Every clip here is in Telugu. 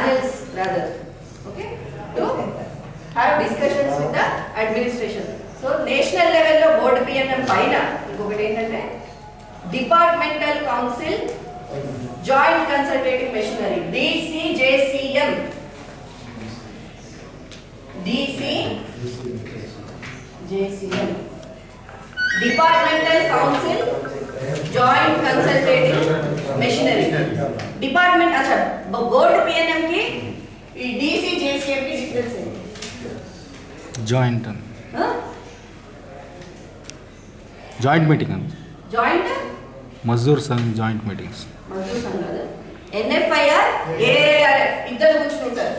panels rather, okay, to have discussions with the administration. So national level lo board PNM paina inkokati entante departmental council joint consultative machinery DCJCM departmental council joint consultative machinery department acha board PNM ki ఈ DCJCM కి డిఫరెన్స్ ఏంటి? జాయింట్ జాయింట్ మీటింగ్ అండి. Joint Mazdoor Sangh joint meetings. Mazdoor Sangh కాదు, NFIR AARF ఇద్దరు కూర్చుంటారు.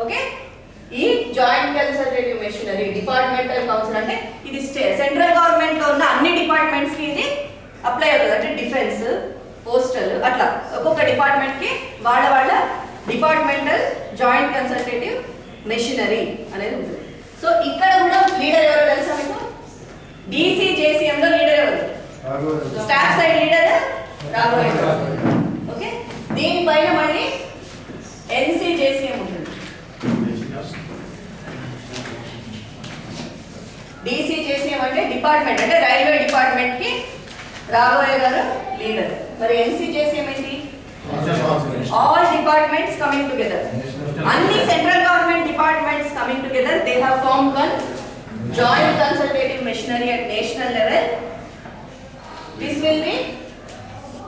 ఓకే, ఈ joint consultative machinery departmental council అంటే ఇది సెంట్రల్ గవర్నమెంట్ లో ఉన్న అన్ని డిపార్ట్మెంట్స్ కి ఇది అప్లై అవుతుంది. అంటే డిఫెన్స్, పోస్టల్ అట్లా ఒక్కొక్క డిపార్ట్మెంట్ కి వాళ్ళ డిపార్ట్మెంటల్ జాయింట్ కన్సల్టేటివ్ మెషినరీ అనేది ఉంటుంది. సో ఇక్కడ కూడా లీడర్ ఎవరో తెలుసా మీకు? DCJCM లో లీడర్ ఎవరు? Staff side leader Raghavaiah. Okay, దీనిపైన మళ్ళీ NCJCM ఉంటుంది. DCJCM అంటే డిపార్ట్మెంట్, అంటే రైల్వే డిపార్ట్మెంట్ కి రాఘవయ్య గారు లీడర్. మరి NCJCM ఏంటి? All departments coming together. Only central government departments coming together, they have formed one joint consultative machinery at national level. This will be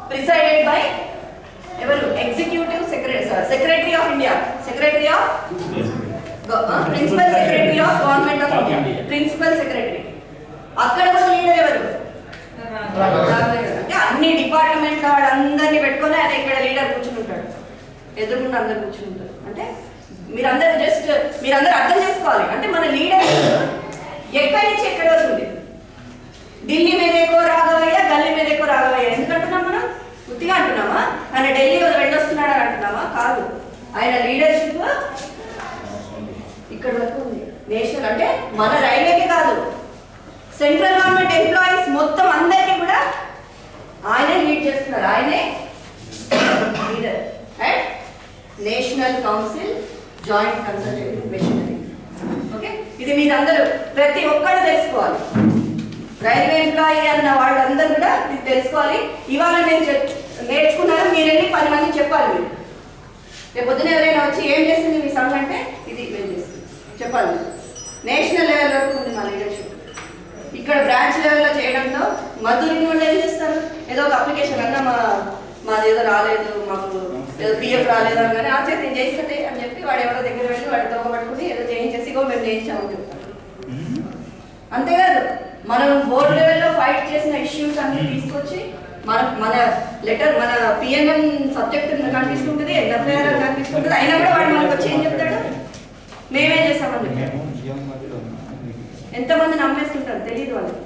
presided by executive secretary of India, secretary of principal secretary of government of India, principal secretary. అక్కడ లీడర్ ఎవరు? అంటే అన్ని డిపార్ట్మెంట్ వాళ్ళందరినీ పెట్టుకొని ఆయన ఇక్కడ లీడర్ కూర్చుంటాడు, ఎదురుకుండా అందరు కూర్చుంటారు. అంటే మీరందరూ అర్థం చేసుకోవాలి. అంటే మన లీడర్ ఎక్కడి నుంచి ఎక్కడ వస్తుంది? ఢిల్లీ మీద ఎక్కువ రాఘవయ్య, గల్లీ మీద ఎక్కువ రాఘవయ్య ఎందుకంటున్నాం మనం? గుర్తిగా అంటున్నామా? ఆయన ఢిల్లీ వెళ్ళొస్తున్నాడు అని అంటున్నామా? కాదు, ఆయన లీడర్షిప్ ఇక్కడ వరకు ఉంది. నేషనల్ అంటే మన రైల్వేకి కాదు, సెంట్రల్ గవర్నమెంట్ ఎంప్లాయీస్ మొత్తం అందరికీ కూడా ఆయనే లీడ్ చేస్తున్నారు. ఆయనే leader and national council joint consultative machinery. Okay, ఇది మీరందరూ ప్రతి ఒక్కరు తెలుసుకోవాలి. రైల్వే ఎంప్లాయీ అన్న వాళ్ళందరూ కూడా ఇది తెలుసుకోవాలి. ఇవాళ నేను నేర్చుకున్నాను, మీరు వెళ్ళి 10 మంది చెప్పాలి. మీరు రేపు పొద్దున ఎవరైనా వచ్చి ఏం చేసింది మీ సంఘం అంటే ఇది మేము చేస్తుంది చెప్పాలి. నేషనల్ లెవెల్ వరకు ఉంది మా లీడర్షిప్. ఇక్కడ బ్రాంచ్ లెవెల్లో చేయడంతో మధురిని వాళ్ళు ఏం చేస్తారు? ఏదో ఒక అప్లికేషన్ అన్నా మాది ఏదో రాలేదు, మాకు ఏదో PF రాలేదు అని ఆ చేతి చేయిస్తే అని చెప్పి వాడు ఎవరో దగ్గర వెళ్ళి వాడి దొంగ పట్టుకుని ఏదో చేయించేసి ఇగో మేము చేయించామని చెప్తారు. అంతేకాదు, మనం బోర్డు లెవెల్లో ఫైట్ చేసిన ఇష్యూస్ అన్ని తీసుకొచ్చి మన లెటర్ మన PNM సబ్జెక్ట్ కనిపిస్తుంటుంది, NFIR కనిపిస్తుంటుంది. అయినా కూడా వాడు మనకు వచ్చి ఏం చెప్తాడు? మేమే చేస్తామని చెప్తాడు. ఎంతమంది నమ్మేస్తుంటారు తెలియదు వాళ్ళకి,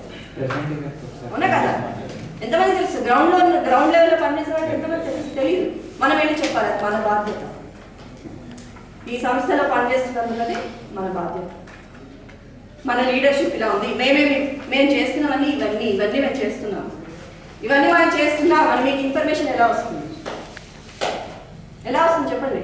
అవునా కదా? ఎంతమంది తెలుసు? గ్రౌండ్ లెవెల్లో పనిచేసే వాళ్ళకి ఎంతమంది తెలుసు తెలియదు. మనం వెళ్ళి చెప్పాలి, మన బాధ్యత. ఈ సంస్థలో పనిచేస్తున్నది మన బాధ్యత. మన లీడర్షిప్ ఇలా ఉంది. మేము చేస్తున్నామని ఇవన్నీ మేము చేస్తున్నాం. ఇవన్నీ మనం చేస్తున్నాం అని మీకు ఇన్ఫర్మేషన్ ఎలా వస్తుంది చెప్పండి.